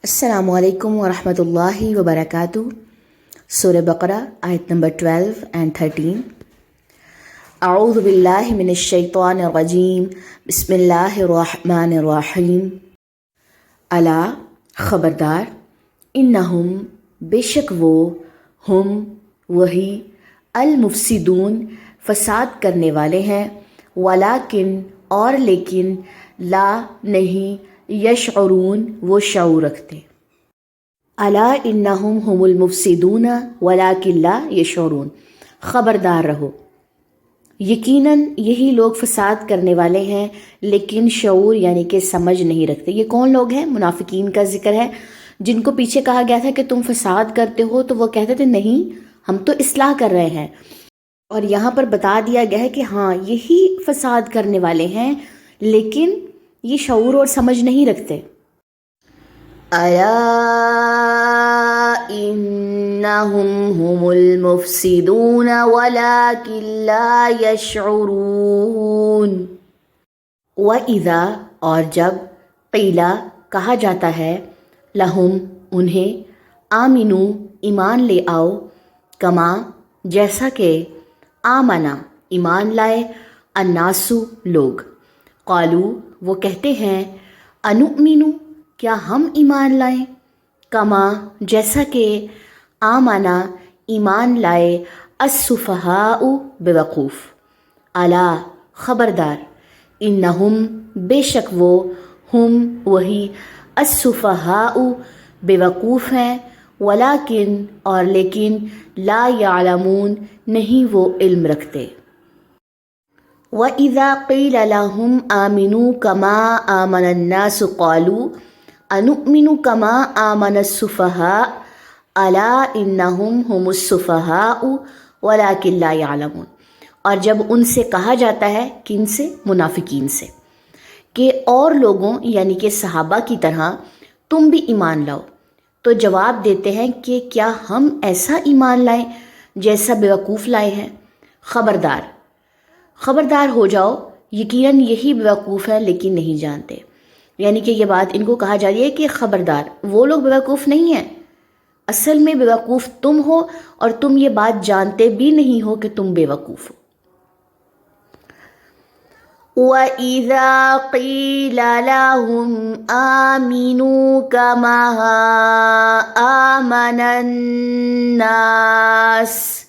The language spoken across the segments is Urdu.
السلام علیکم ورحمۃ اللہ وبرکاتہ۔ سورہ بقرہ آیت نمبر 12 and 13۔ اعوذ باللہ من الشیطان الرجیم، بسم اللہ الرحمن الرحیم۔ الا خبردار، انہم بے شک وہ، ہم وہی، المفسدون فساد کرنے والے ہیں، ولیکن اور لیکن، لا نہیں، یشعرون وہ شعور رکھتے۔ الا انہم هم المفسدون ولکن لا یشعرون، خبردار رہو، یقیناً یہی لوگ فساد کرنے والے ہیں لیکن شعور یعنی کہ سمجھ نہیں رکھتے۔ یہ کون لوگ ہیں؟ منافقین کا ذکر ہے، جن کو پیچھے کہا گیا تھا کہ تم فساد کرتے ہو، تو وہ کہتے تھے نہیں، ہم تو اصلاح کر رہے ہیں۔ اور یہاں پر بتا دیا گیا ہے کہ ہاں یہی فساد کرنے والے ہیں لیکن یہ شعور اور سمجھ نہیں رکھتے۔ الا انہم هم المفسدون ولکن لا یشعرون۔ وَإِذَا اور جب، قیلا کہا جاتا ہے، لہم انہیں، آمنو ایمان لے آؤ، کما جیسا کہ، آمنا ایمان لائے، الناسو لوگ، قالو وہ کہتے ہیں، انؤمنو کیا ہم ایمان لائیں، کما جیسا کہ، آمنا ایمان لائے، السفہاء بیوقوف۔ الا خبردار، انہم بے شک وہ، ہم وہی، السفہاء بیوقوف ہیں، ولیکن اور لیکن، لا یعلمون نہیں وہ علم رکھتے۔ وَإِذَا قِیلَ لَهُمْ آمِنُوا كَمَا آمَنَ النَّاسُ قَالُوا أَنُؤْمِنُ كَمَا آمَنَ السُّفَهَاءُ أَلَا إِنَّهُمْ هُمُ السُّفَهَاءُ وَلَكِنْ لَا يَعْلَمُونَ۔ اور جب ان سے کہا جاتا ہے، کن سے؟ منافقین سے، کہ اور لوگوں یعنی کہ صحابہ کی طرح تم بھی ایمان لاؤ، تو جواب دیتے ہیں کہ کیا ہم ایسا ایمان لائیں جیسا بیوقوف لائے ہیں؟ خبردار ہو جاؤ، یقیناً یہی بیوقوف ہے لیکن نہیں جانتے۔ یعنی کہ یہ بات ان کو کہا جا رہی ہے کہ خبردار، وہ لوگ بیوقوف نہیں ہیں، اصل میں بیوقوف تم ہو اور تم یہ بات جانتے بھی نہیں ہو کہ تم بیوقوف ہو۔ وَإِذَا قِيلَ لَهُمْ آمِنُوا كَمَا آمَنَ النَّاسُ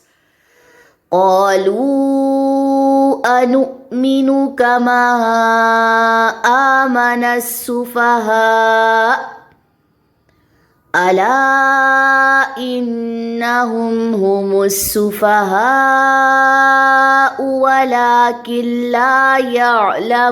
قَالُوا أَنُؤْمِنُ كَمَا آمَنَ السُّفَهَاءُ أَلَا إِنَّهُمْ هُمُ السُّفَهَاءُ وَلَكِنْ لَا يَعْلَمُونَ۔